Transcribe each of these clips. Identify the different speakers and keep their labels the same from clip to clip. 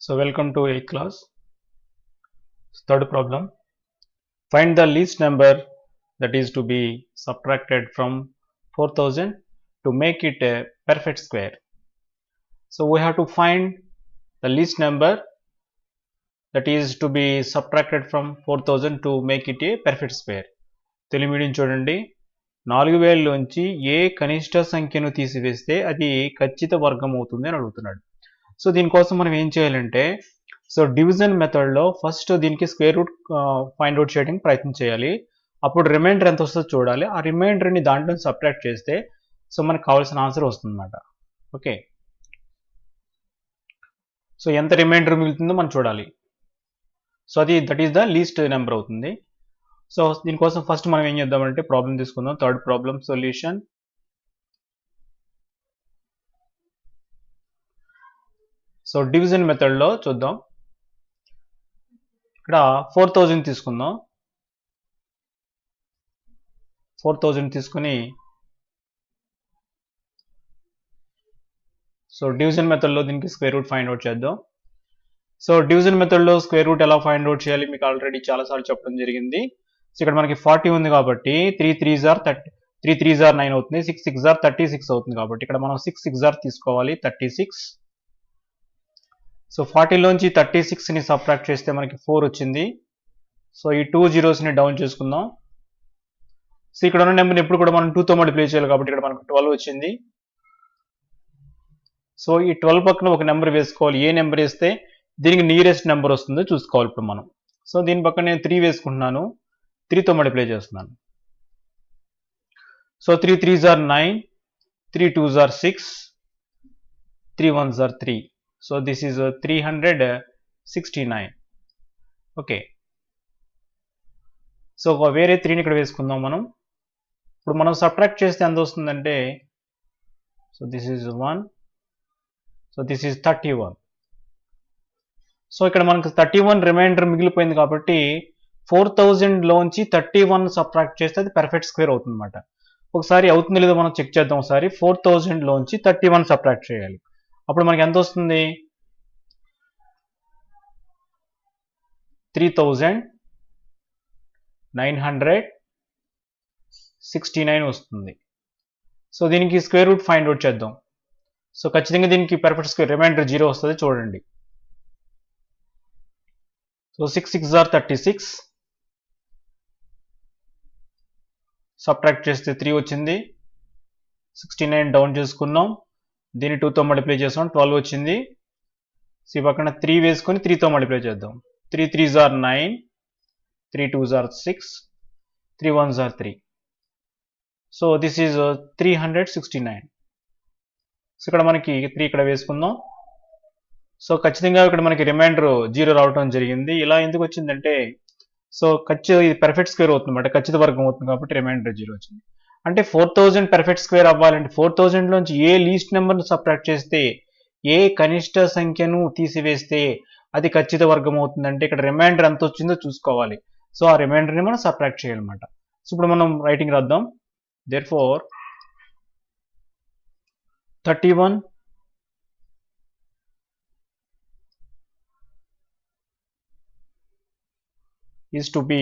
Speaker 1: So welcome to 8th class. Third problem. Find the least number that is to be subtracted from 4000 to make it a perfect square. So we have to find the least number that is to be subtracted from 4000 to make it a perfect square. Telugu medium చూడండి 4000 లోంచి ఏ కనిష్ట సంఖ్యను తీసివేస్తే అది ఖచ్చిత వర్గం అవుతుంది అని అడుగుతున్నాడు. సో దీనికోసం మనం ఏం చేయాలంటే సో డివిజన్ మెథడ్లో ఫస్ట్ దీనికి స్క్వేర్ రూట్ ఫైండ్ అవుట్ చేయడానికి ప్రయత్నం చేయాలి. అప్పుడు రిమైండర్ ఎంత వస్తుందో చూడాలి. ఆ రిమైండర్ని దాంట్లో సబ్ట్రాక్ట్ చేస్తే సో మనకు కావాల్సిన ఆన్సర్ వస్తుందన్నమాట. ఓకే, సో ఎంత రిమైండర్ మిగులుతుందో మనం చూడాలి. సో అది that is the least number అవుతుంది. సో దీనికోసం ఫస్ట్ మనం ఏం చేద్దామంటే ప్రాబ్లం తీసుకుందాం. Third problem solution. So division మెథడ్లో చూద్దాం. ఇక్కడ 4000 తీసుకుందాం. 4000 తీసుకుని సో డివిజన్ మెథడ్లో దీనికి స్క్వేర్ రూట్ ఫైండ్ అవుట్ చేద్దాం. సో డివిజన్ మెథడ్లో స్క్వేర్ రూట్ ఎలా ఫైండ్ అవుట్ చేయాలి మీకు ఆల్రెడీ చాలాసార్లు చెప్పడం జరిగింది. సో ఇక్కడ మనకి 40 ఉంది కాబట్టి 3 3s are 9 అవుతుంది. 6 6s are 36 అవుతుంది కాబట్టి ఇక్కడ మనం 6 6s are తీసుకోవాలి 36. సో 40లోంచి 36ని సబ్ట్రాక్ట్ చేస్తే మనకి 4 వచ్చింది. సో ఈ 2 zeros డౌన్ చేసుకుందాం. సో ఇక్కడ ఉన్న నెంబర్ని ఎప్పుడు కూడా మనం 2తో మల్టిప్లై చేయాలి కాబట్టి ఇక్కడ మనకు 12 వచ్చింది. సో ఈ 12 పక్కన ఒక నెంబర్ వేసుకోవాలి. ఏ నెంబర్ వేస్తే దీనికి నియరెస్ట్ నెంబర్ వస్తుందో చూసుకోవాలి ఇప్పుడు మనం. సో దీని పక్కన నేను 3 వేసుకుంటున్నాను. 3తో మల్టిప్లై చేస్తున్నాను. So 3 3s are 9, 3 2s are 6, 3 1s are 3. So this is 369. Okay, so వేరే 3ని ఇక్కడ వేసుకుందాం మనం. ఇప్పుడు మనం సబ్ట్రాక్ట్ చేస్తే ఎంత వస్తుందంటే so this is 1, so this is 31. So ఇక్కడ మనకు 31 రిమైండర్ మిగిలిపోయింది కాబట్టి 4000లోంచి 31 సబ్ట్రాక్ట్ చేస్తే అది పర్ఫెక్ట్ స్క్వేర్ అవుతుంది అనమాట. ఒకసారి అవుతుందో లేదో మనం చెక్ చేద్దాం. ఒకసారి 4000లోంచి 31 సబ్ట్రాక్ట్ చేయాలి. అప్పుడు మనకి ఎంత వస్తుంది 3969 వస్తుంది. సో దీనికి స్క్వేర్ రూట్ ఫైండ్ అవుట్ చేద్దాం. సో ఖచ్చితంగా దీనికి పర్ఫెక్ట్ స్క్వేర్ రిమైండర్ 0 వస్తుంది చూడండి. సో 6 6s are 36, సబ్ట్రాక్ట్ చేస్తే 3 వచ్చింది. 69 డౌన్ చేసుకున్నాం. దీన్ని 2తో మల్టిప్లై చేసాం 12 వచ్చింది. సో ఈ పక్కన 3 వేసుకొని 3తో మల్టిప్లై చేద్దాం. 3 3s are 9, 3 2s are 6, 3 1s are 3. So this is 369. So ఇక్కడ మనకి 3 ఇక్కడ వేసుకుందాం. సో ఖచ్చితంగా ఇక్కడ మనకి రిమైండర్ 0 రావడం జరిగింది. ఇలా ఎందుకు వచ్చిందంటే సో ఇది పర్ఫెక్ట్ స్క్వేర్ అవుతుంది అన్నమాట. ఖచ్చిత వర్గం అవుతుంది కాబట్టి రిమైండర్ 0 వచ్చింది. అంటే 4000 పర్ఫెక్ట్ స్క్వేర్ అవ్వాలంటే 4000లోంచి ఏ లీస్ట్ నెంబర్ను సబ్ట్రాక్ట్ చేస్తే ఏ కనిష్ట సంఖ్యను తీసివేస్తే అది ఖచ్చిత వర్గం అవుతుందంటే ఇక్కడ రిమైండర్ ఎంత వచ్చిందో చూసుకోవాలి. సో ఆ రిమైండర్ని మనం సబ్ట్రాక్ట్ చేయాలన్నమాట. సో ఇప్పుడు మనం రైటింగ్ రాద్దాం. Therefore 31 is to be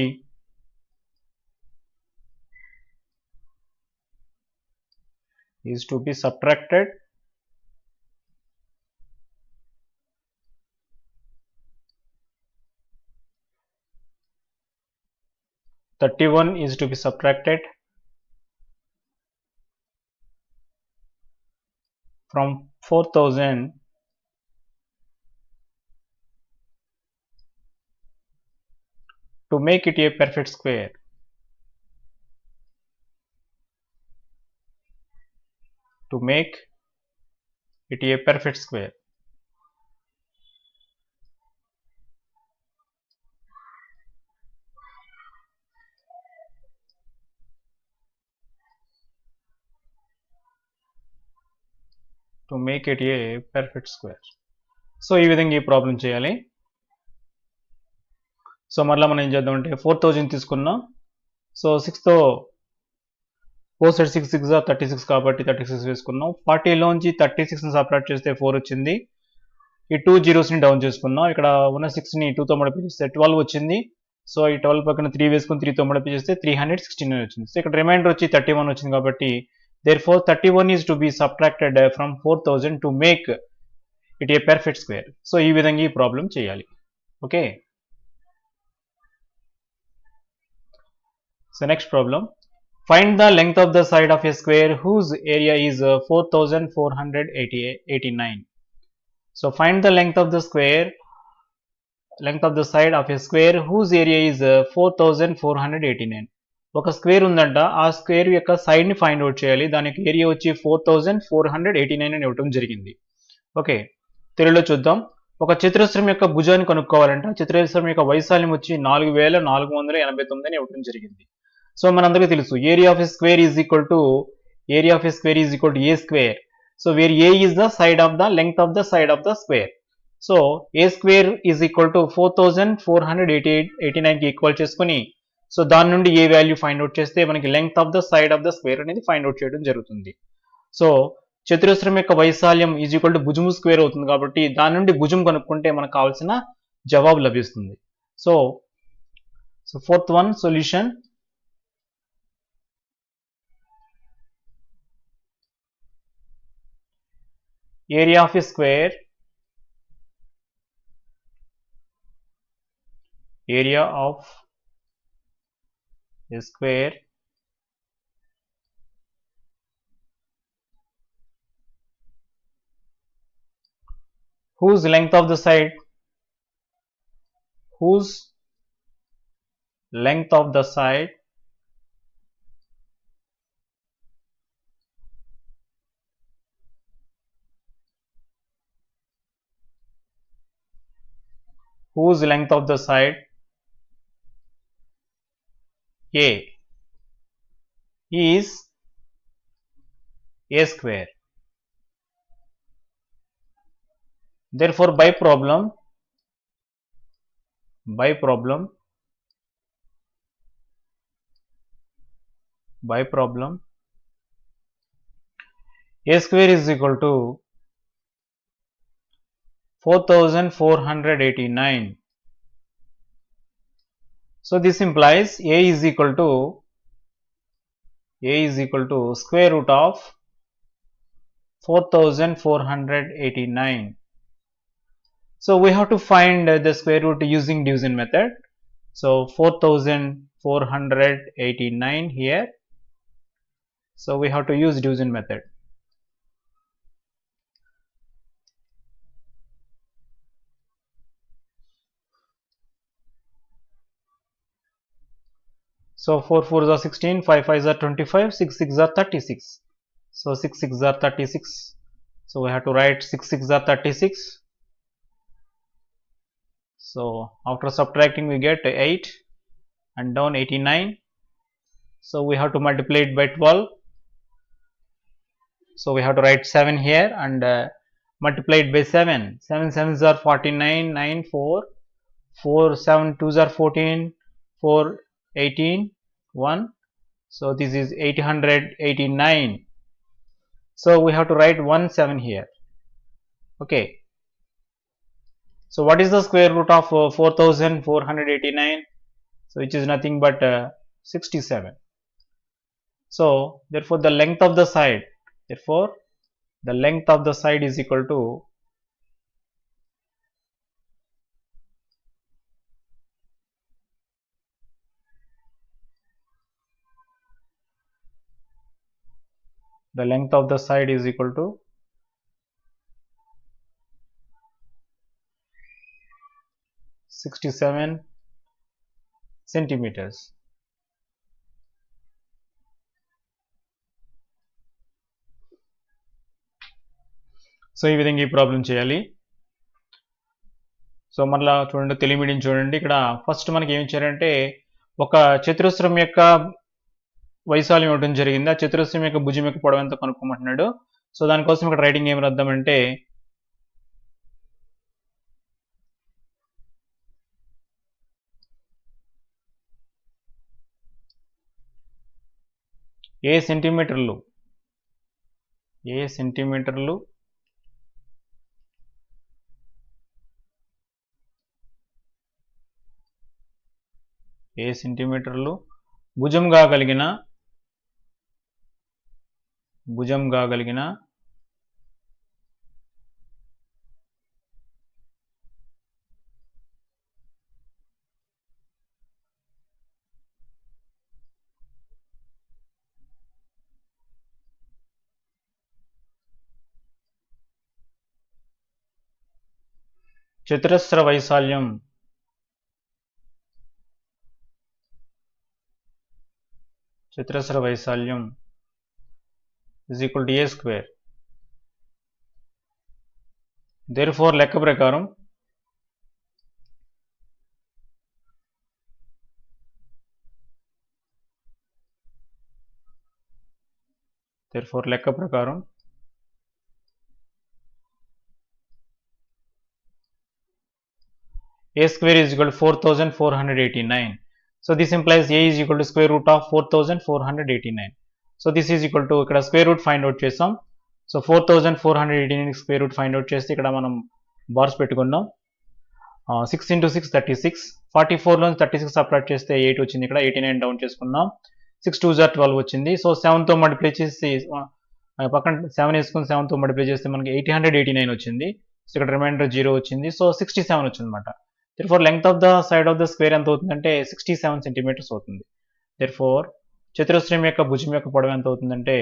Speaker 1: subtracted from 4000 to make it a perfect square. To make it a perfect square. To make it a perfect square. So ఈ విధంగా ఈ ప్రాబ్లం చేయాలి. సో మరలా మనం ఏం చేద్దామంటే 4000 తీసుకున్నాం. సో 6తో 4 6 6 36 కాబట్టి 36 వేసుకున్నాం. 40లోంచి 36ని సబ్ట్రాక్ట్ చేస్తే 4 వచ్చింది. ఈ 2 జీరోస్ని డౌన్ చేసుకున్నాం. ఇక్కడ ఉన్న 6ని 2తో మల్టిప్లై చేస్తే 12 వచ్చింది. సో ఈ 12 పక్కన 3 వేసుకుని 3తో మల్టిప్లై చేస్తే 369 వచ్చింది. సో ఇక్కడ రిమైండర్ వచ్చి 31 వచ్చింది కాబట్టి therefore 31 is to be subtracted from 4000 to make it a perfect square. So ఈ విధంగా ఈ ప్రాబ్లం చేయాలి. Okay. So next problem. Find the length of the side of a square whose area is 4489. So find the length of the side of a square whose area is 4489. ఒక square ఉందంట, ఆ square యొక్క side ని find out చేయాలి. దానికి area వచ్చి 4489 అని ఇవ్వడం జరిగింది. ఓకే, తెలుగులో చూద్దాం. ఒక చతురస్రం యొక్క భుజాన్ని కనుక్కోవాలంటే ఆ చతురస్రం యొక్క వైశాల్యం వచ్చి 4489 అని ఇవ్వడం జరిగింది. సో మనందరికీ తెలుసు area of a square is equal to A square. So where A is the side of the length of the side of the square. So A square is equal to 4489 కి equal చేసుకుని so దాని నుండి ఏ value find out చేస్తే మనకి length of the side of the square అనేది find out చేయడం జరుగుతుంది. So చతురస్రం యొక్క వైశాల్యం ఈజ్ ఈక్వల్ టు భుజము స్క్వేర్ అవుతుంది కాబట్టి దాని నుండి భుజం కనుక్కుంటే మనకు కావాల్సిన జవాబు లభిస్తుంది. So fourth one solution. Area of a square whose length of the side A is a square. Therefore by problem A square is equal to 4489. So this implies A is equal to square root of 4489. So we have to find the square root using division method. So 4489 here. So we have to use division method. So 4 4s are 16, 5 5s are 25, 6 6s are 36. So 6 6s are 36. So we have to write 6 6s are 36. So after subtracting we get 8 and down 89. So we have to multiply it by 12. So we have to write 7 here and multiply it by 7. 7 7s are 49, 9 4, 4 7 2s are 14, 4 18, 1. So this is 889. So we have to write 1 7 here. Okay. So what is the square root of 4489? So which is nothing but 67. So therefore the length of the side is equal to the length of the side is equal to 67 centimeters. So ఈ విధంగా ఈ problem చేయాలి. So మళ్ళీ చూడండి Telugu medium చూడండి. ఇక్కడ first మనకి ఏమి ఇచ్చారంటే ఒక చతురస్రం యొక్క వైశాల్యం ఇవ్వడం జరిగింది. ఆ చతురస్రం యొక్క భుజం యొక్క పొడవు ఎంత కనుక్కోమంటున్నాడు. సో దానికోసం ఇక్కడ రైటింగ్ ఏమి రాద్దామంటే ఏ సెంటీమీటర్లు ఏ సెంటీమీటర్లు భుజంగా కలిగిన చతురస్ర వైశాల్యం is equal to a square. Therefore లెక్క ప్రకారం a square is equal to 4489. So this implies a is equal to square root of 4489. So this is equal to ఇక్కడ స్క్వేర్ రూట్ ఫైండ్ అవుట్ చేసాం. So 4489 square root find out చేస్తే ఇక్కడ మనం bars పెట్టుకున్నాం. 6 into 6 36, 44లో 36 subtract చేస్తే 8 వచ్చింది. ఇక్కడ 89 down చేసుకున్నాం. 6 2s are 12 వచ్చింది. సో 7తో మల్టిప్లై చేసి పక్కన 7 వేసుకుని 7తో మల్టిప్లై చేస్తే మనకి 889 వచ్చింది. సో ఇక్కడ రిమైండర్ 0 వచ్చింది. సో 67 వచ్చింది అనమాట. therefore length of the side of the square ఎంత అవుతుందంటే 67 సెంటీమీటర్స్ అవుతుంది. therefore చతురస్రం యొక్క భుజం యొక్క పొడవు ఎంత అవుతుందంటే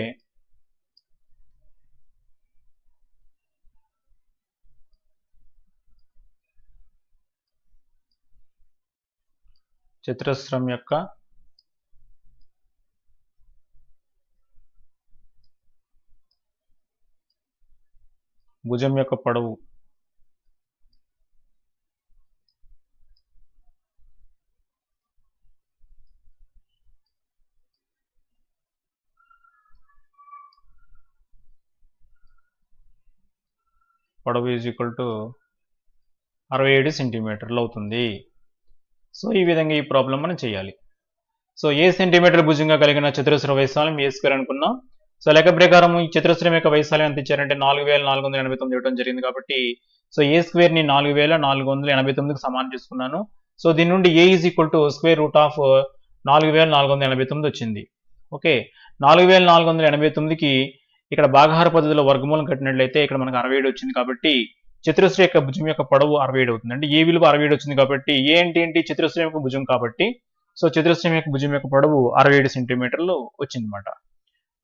Speaker 1: చతురస్రం యొక్క భుజం యొక్క పొడవు ఈజ్ ఈక్వల్ టు 67 సెంటీమీటర్లు అవుతుంది. సో ఈ విధంగా ఈ ప్రాబ్లం మనం చేయాలి. సో ఏ సెంటీమీటర్ భుజంగా కలిగిన చతురస్ర వైశాల్యం ఏ స్క్వేర్ అనుకున్నాం. సో లెక్క ప్రకారం ఈ చతురస్రం యొక్క వైశాల్యం ఎంత ఇచ్చారంటే 4489 ఇవ్వడం జరిగింది. కాబట్టి సో ఏ స్క్వేర్ని 4489కి సమానం చేసుకున్నాను. సో దీని నుండి A is equal to square root of 4489 వచ్చింది. ఓకే, 4489కి ఇక్కడ భాగహార పద్ధతిలో వర్గమూలం కట్టినట్లయితే ఇక్కడ మనకు 67 వచ్చింది. కాబట్టి చతురస్రం యొక్క భుజం యొక్క పొడవు 67 అవుతుంది. అంటే ఏ విలువ 67 వచ్చింది కాబట్టి ఏ ఏంటి చతురస్రం యొక్క భుజం కాబట్టి సో చతురస్రం యొక్క భుజం యొక్క పొడవు 67 సెంటీమీటర్లు వచ్చింది అనమాట.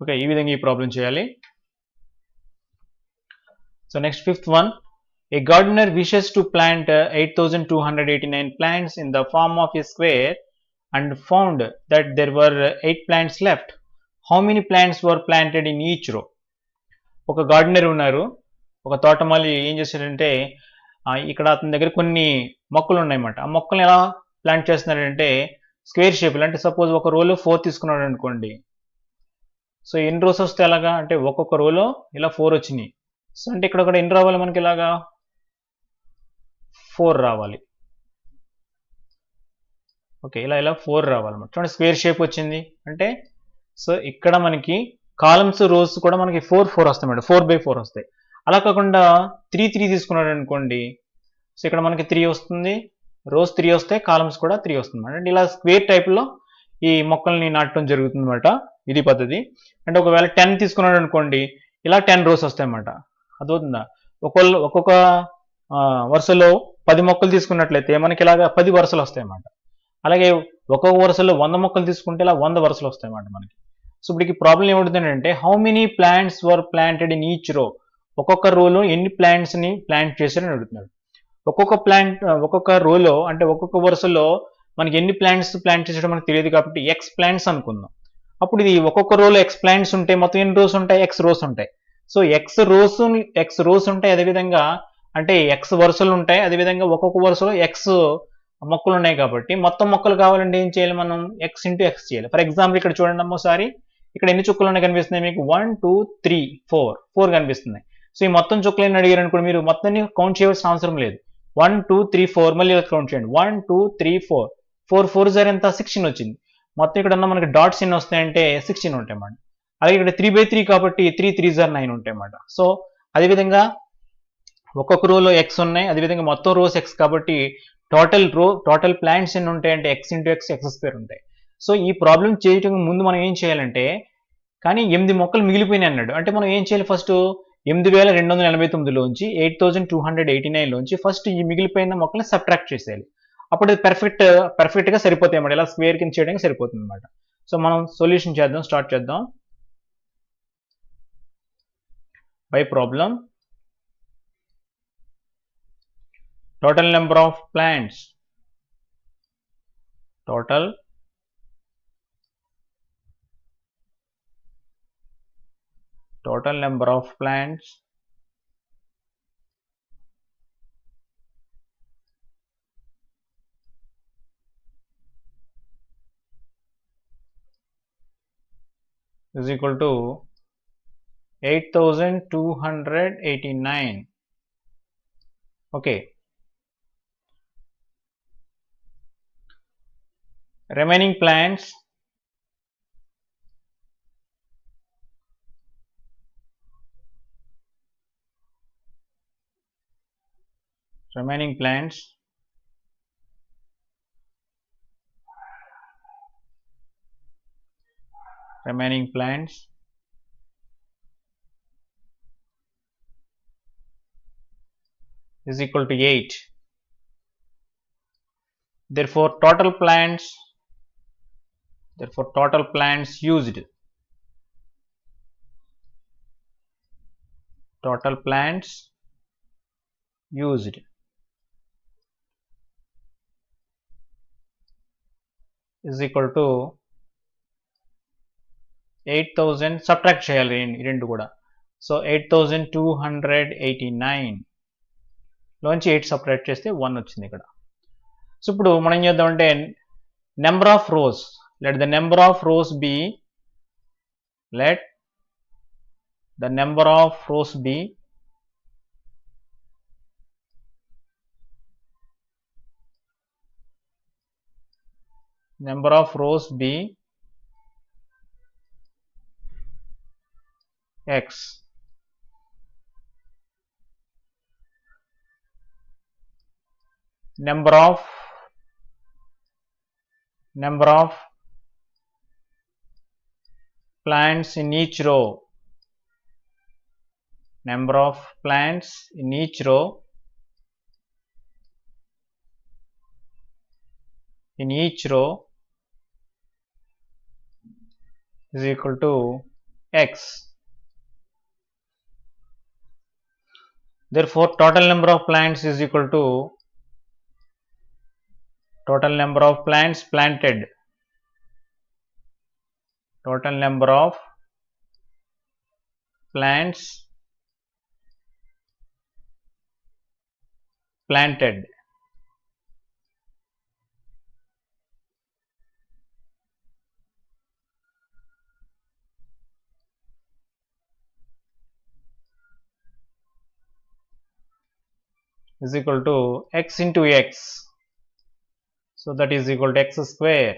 Speaker 1: ఓకే, ఈ విధంగా ఈ ప్రాబ్లం చేయాలి. So next 5th one, a gardener wishes to plant 8289 plants in the form of a square and found that there were 8 plants left. How many plants were planted in each row? ఒక gardener ఉన్నారు, ఒక తోటమాలి ఏం చేశాడంటే ఇక్కడ అతని దగ్గర కొన్ని మొక్కలు ఉన్నాయన్నమాట. ఆ మొక్కలు ఎలా ప్లాంట్ చేస్తున్నాడంటే స్క్వేర్ షేప్లో. అంటే సపోజ్ ఒక రోలో 4 తీసుకున్నాడు అనుకోండి. సో ఎన్ని రోస్ వస్తే ఎలాగా అంటే ఒక్కొక్క రోలో ఇలా 4 వచ్చినాయి. సో అంటే ఇక్కడ కూడా ఎన్ని రావాలి మనకి ఇలాగా 4 రావాలి. ఓకే, ఇలా 4 రావాలన్నమాట. చూడండి స్క్వేర్ షేప్ వచ్చింది అంటే సో ఇక్కడ మనకి కాలమ్స్ రోస్ కూడా మనకి 4 వస్తాయి మేడం, 4/4 వస్తాయి. అలా కాకుండా 3 తీసుకున్నాడు అనుకోండి. సో ఇక్కడ మనకి 3 వస్తుంది, రోస్ 3 వస్తాయి, కాలమ్స్ కూడా 3 వస్తుంది అంటే ఇలా స్క్వేర్ టైప్లో ఈ మొక్కల్ని నాటడం జరుగుతుంది అనమాట. ఇది పద్ధతి. అంటే ఒకవేళ 10 తీసుకున్నాడు అనుకోండి, ఇలా 10 రోస్ వస్తాయి అన్నమాట. అదవుతుందా? ఒక్కొక్క వరుసలో 10 మొక్కలు తీసుకున్నట్లయితే మనకి ఇలాగా 10 వరుసలు వస్తాయి అన్నమాట. అలాగే ఒక్కొక్క వరుసలో 100 మొక్కలు తీసుకుంటే ఇలా 100 వరుసలు వస్తాయి అన్నమాట మనకి. సో ఇప్పుడు ఈ ప్రాబ్లం ఏమవుతుందంటే how many plants were planted in each రో, ఒక్కొక్క రోలో ఎన్ని ప్లాంట్స్ని ప్లాంట్ చేశారని అడుగుతున్నాడు. ఒక్కొక్క రోలో అంటే ఒక్కొక్క వరుసలో మనకి ఎన్ని ప్లాంట్స్ ప్లాంట్ చేసాడో మనకు తెలియదు కాబట్టి ఎక్స్ ప్లాంట్స్ అనుకుందాం. అప్పుడు ఇది ఒక్కొక్క రోలో ఎక్స్ ప్లాంట్స్ ఉంటాయి, మొత్తం ఎన్ని రోస్ ఉంటాయి? ఎక్స్ రోస్ ఉంటాయి. సో ఎక్స్ రోస్ ఉంటాయి, అదేవిధంగా అంటే ఎక్స్ వరుసలు ఉంటాయి, అదేవిధంగా ఒక్కొక్క వరుసలో ఎక్స్ మొక్కలు ఉన్నాయి. కాబట్టి మొత్తం మొక్కలు కావాలంటే ఏం చేయాలి మనం? ఎక్స్ ఇంటూ ఎక్స్ చేయాలి. ఫర్ ఎగ్జాంపుల్ ఇక్కడ చూడండి అమ్మోసారి, ఇక్కడ ఎన్ని చుక్కలు ఉన్నాయి కనిపిస్తున్నాయి మీకు? 1 2 3 4 కనిపిస్తున్నాయి. సో ఈ మొత్తం చుక్కలు అడిగారు అనుకోండి, మీరు మొత్తాన్ని కౌంట్ చేయవలసిన అవసరం లేదు. 1 2 3 4 మళ్ళీ కౌంట్ చేయండి. 1 2 3 4 4 4 ఎంత? 16 వచ్చింది. మొత్తం ఇక్కడ ఉన్న మనకి డాట్స్ ఎన్ని వస్తాయంటే 16 ఉంటాయి అన్నమాట. అలాగే ఇక్కడ 3/3 కాబట్టి 3 3 9 ఉంటాయి అన్నమాట. సో అదేవిధంగా ఒక్కొక్క రోలో ఎక్స్ ఉన్నాయి, అదేవిధంగా మొత్తం రోస్ ఎక్స్ కాబట్టి టోటల్ ప్లాంట్స్ ఎన్ని ఉంటాయంటే x into X X square ఉంటాయి. సో ఈ ప్రాబ్లం చేయటం ముందు మనం ఏం చేయాలంటే, కానీ 8 మొక్కలు మిగిలిపోయినాయి అన్నాడు. అంటే మనం ఏం చేయాలి, ఫస్ట్ 8289లోంచి 8289లోంచి ఫస్ట్ ఈ మిగిలిపోయిన మొక్కల్ని సబ్ట్రాక్ట్ చేసేయాలి. అప్పుడు పర్ఫెక్ట్గా సరిపోతాయి అన్నమాట. ఇలా స్క్వేర్ కింద చేయడానికి సరిపోతుంది అనమాట. సో మనం సొల్యూషన్ చేద్దాం, స్టార్ట్ చేద్దాం. By problem total number of plants, total number of plants is equal to 8289. Okay. Remaining plants is equal to 8. Therefore total plants used is equal to 8000. Subtract చేయాలి ఈ రెండు కూడా. సో 8289 లోంచి 8 subtract చేస్తే 1 వచ్చింది ఇక్కడ. సో ఇప్పుడు మనం ఏం చేద్దామంటే, number of rows, let the number of rows be x. Number of plants in each row, is equal to x. Therefore total number of plants is equal to total number of plants planted, is equal to x into x. So that is equal to x square.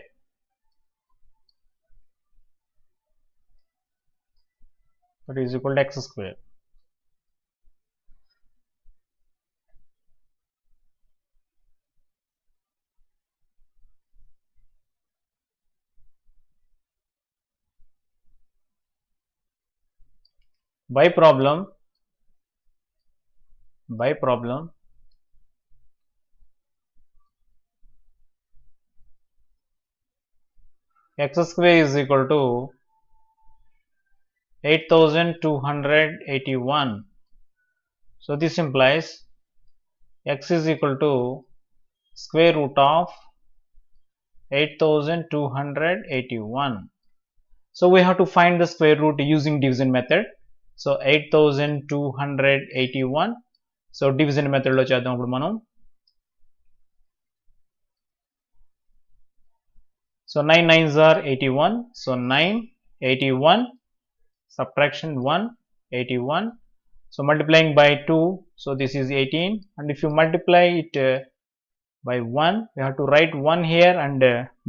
Speaker 1: By problem x square is equal to 8281. So this implies x is equal to square root of 8281. So we have to find the square root using division method. So 8281. So division method lo చేద్దాం ఇప్పుడు మనం. So 9 9s are 81. So 9 81 subtraction 1 81. So multiplying by 2. So this is 18. And if you multiply it by 1, we have to write 1 here and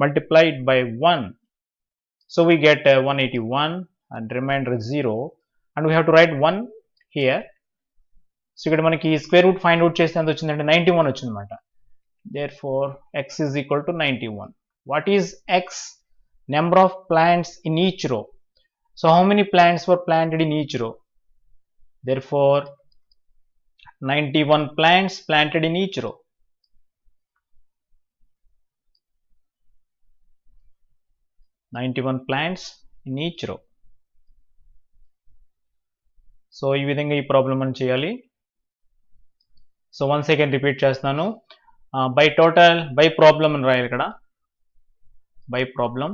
Speaker 1: multiply it by 1. So we get 181 and remainder 0. And we have to write 1 here. So ఇక్కడ మనకి square root find out చేస్తే ఎంత వచ్చిందంటే 91 వచ్చిందన్నమాట. Therefore x is equal to 91. What is x? Number of plants in each row. So how many plants were planted in each row? Therefore 91 plants planted in each row. 91 plants in each row. So ఈ విధంగా ఈ problem మనం చేయాలి. So once second repeat చేస్తున్నాను. By total by problem అని రాయాలి ఇక్కడ. By problem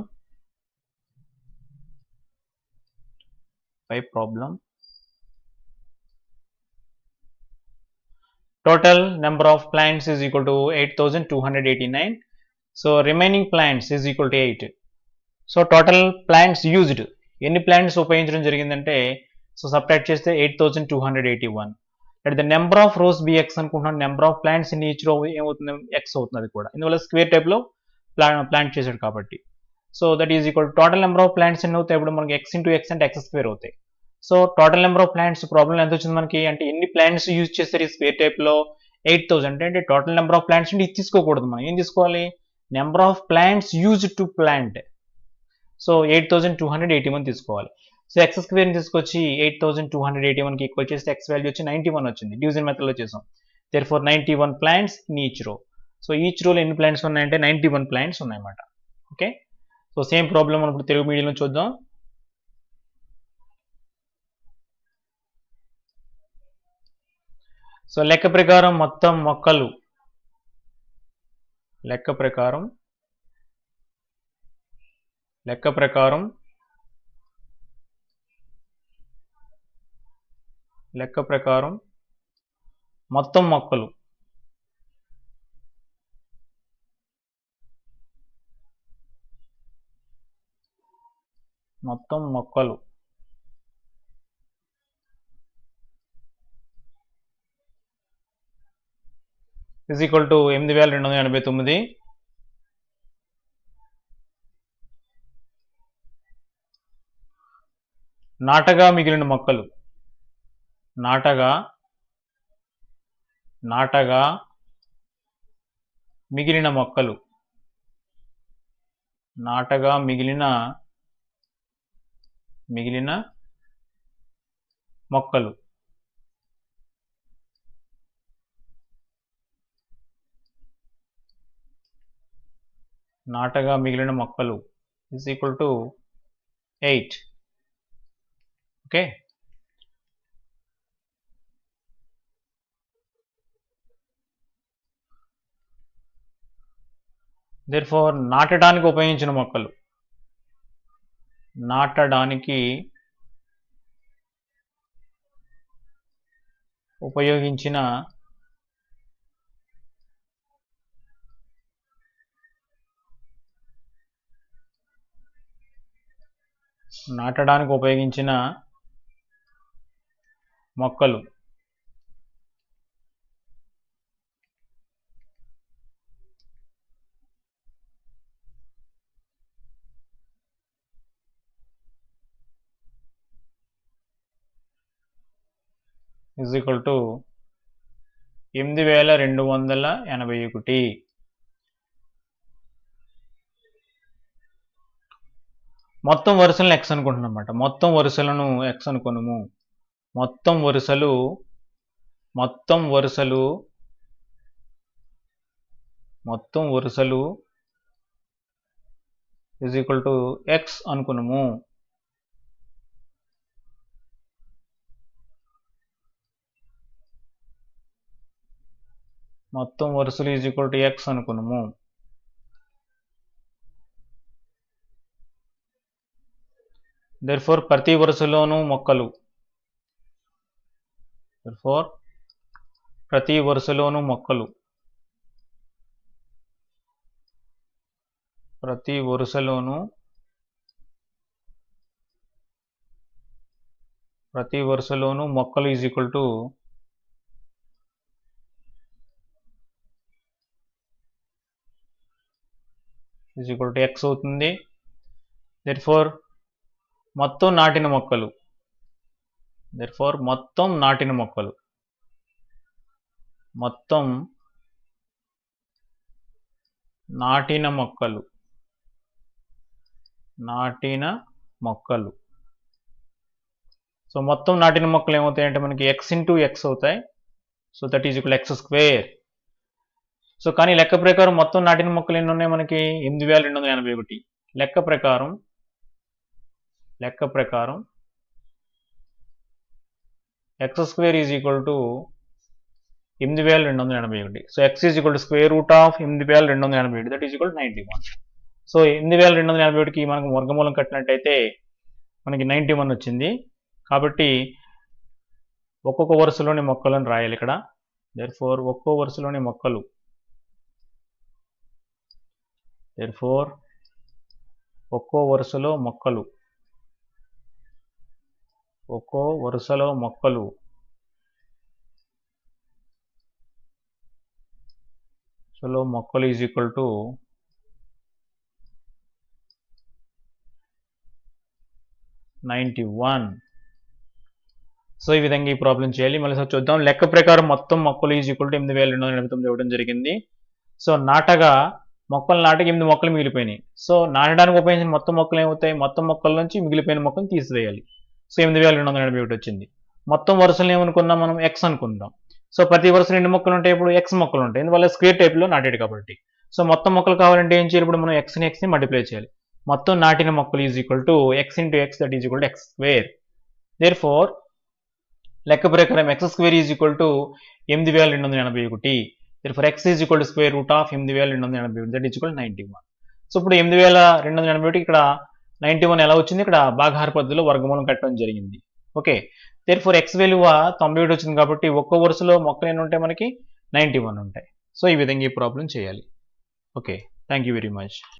Speaker 1: total number of plants is equal to 8289. So remaining plants is equal to 8. So total plants used, ఎన్ని ప్లాంట్స్ ఉపయోగించడం జరిగిందంటే సో సబ్ట్రాక్ట్ చేస్తే 8281. At the number of rows B X అనుకుంటున్నాను. Number of plants in each row ఏమవుతుంది? X అవుతుంది. అది కూడా ఇందువల్ల స్క్వేర్ టైప్లో ప్లాంట్ చేశాడు కాబట్టి. So that is equal total number of plants ఎన్ని అవుతాయి? ఇప్పుడు మనకి ఎక్స్ ఇంటూ ఎక్స్ అంటే ఎక్స్ స్క్వేర్ అవుతాయి. So total number of plants problem ఎంత వచ్చింది మనకి అంటే ఎన్ని ప్లాంట్స్ యూజ్ చేస్తారు ఈ స్క్వేర్ టైప్లో? 8000. అంటే టోటల్ నెంబర్ ఆఫ్ ప్లాంట్స్ అంటే ఇది తీసుకోకూడదు. మనం ఏం తీసుకోవాలి? Number of plants use to plant. So 8281 తీసుకోవాలి. సో ఎక్స్ స్క్వేర్ని తీసుకొచ్చి 8281కి ఈక్వల్ చేస్తే ఎక్స్ వాల్యూ వచ్చి 91 వచ్చింది. డివిజన్ మెథడ్లో చేసాం. దేర్ఫోర్ 91 ప్లాంట్స్ ఇన్ ఈచ్ రో. సో ఈచ్ రోలో ఎన్ని ప్లాంట్స్ ఉన్నాయంటే 91 ప్లాంట్స్ ఉన్నాయన్నమాట. ఓకే. సో సేమ్ ప్రాబ్లం మనం ఇప్పుడు తెలుగు మీడియంలో చూద్దాం. సో లెక్క ప్రకారం మొత్తం మొక్కలు లెక్క ప్రకారం మొత్తం మొక్కలు is equal to 8289. నాటగా మిగిలిన మొక్కలు నాటగా మిగిలిన మొక్కలు is equal to 8. Okay. Therefore నాటడానికి ఉపయోగించిన మొక్కలు నాటడానికి ఉపయోగించిన మొక్కలు is equal to 8281. మొత్తం వరుసలను x అనుకుంటున్నాం అన్నమాట. మొత్తం వరుసలను x అనుకున్నాము. మొత్తం వరుసలు is equal to x అనుకున్నాము. మొత్తం వరుసలు is equal to x అనుకున్నాము. Therefore ప్రతి వరుసలోనూ మొక్కలు is equal to x అవుతుంది. Therefore మొత్తం నాటిన మొక్కలు మొత్తం నాటిన మొక్కలు. సో మొత్తం నాటిన మొక్కలు ఏమవుతాయంటే మనకి x ఇంటూ ఎక్స్ అవుతాయి. So that is equal X square. So కానీ లెక్క ప్రకారం మొత్తం నాటిన మొక్కలు ఎన్ని ఉన్నాయి మనకి 8281. లెక్క ప్రకారం X square is equal to 8281. So X is equal to square root of 8281, that is equal 91. So 8281కి మనకు వర్గమూలం కట్టినట్టయితే మనకి 91 వచ్చింది. కాబట్టి ఒక్కొక్క వరుసలోని మొక్కలను రాయాలి ఇక్కడ. దేర్ఫోర్ ఒక్కో వరుసలోని మొక్కలు, ఒక్కో వరుసలో మొక్కలు ఈజ్ ఈక్వల్ టు 91. సో ఈ విధంగా ఈ ప్రాబ్లం చేయాలి. మళ్ళీ సార్ చూద్దాం. లెక్క ప్రకారం మొత్తం మొక్కలు ఈజ్ ఈక్వల్ టు 8289 ఇవ్వడం జరిగింది. సో మొక్కలు నాటకి 8 మొక్కలు మిగిలిపోయినాయి. సో నాటడానికి ఉపయోగించిన మొత్తం మొక్కలు ఏమవుతాయి? మొత్తం మొక్కల నుంచి మిగిలిపోయిన మొక్కలు తీసివేయాలి. సో 8281 వచ్చింది. మొత్తం వరుసలు ఏమనుకుందాం మనం? ఎక్స్ అనుకుందాం. సో ప్రతి వరుసలో ఎన్ని మొక్కలు ఉంటాయి? ఇప్పుడు ఎక్స్ మొక్కలు ఉంటాయి, ఎందువల్ల స్క్వేర్ టైప్లో నాటాడు కాబట్టి. సో మొత్తం మొక్కలు కావాలంటే ఏం చేయాలి? ఇప్పుడు మనం ఎక్స్ని మల్టిప్లై చేయాలి. మొత్తం నాటిన మొక్కలు is equal to X into X, that is equal to X square. Therefore లెక్క ప్రకారం X square is equal to 8281. Therefore X is equal to square root of 8281, that is equal 91. So ఇప్పుడు 8281 ఇక్కడ 91 ఎలా వచ్చింది? ఇక్కడ భాగాహార పద్ధతిలో వర్గమూలం కట్టడం జరిగింది. ఓకే, దేర్ఫోర్ ఎక్స్ విలువ 98 వచ్చింది కాబట్టి ఒక్కో వరుసలో మొక్కలు ఎన్ని ఉంటాయి? మనకి 91 ఉంటాయి. సో ఈ విధంగా ఈ ప్రాబ్లం చేయాలి. Okay, thank you very much.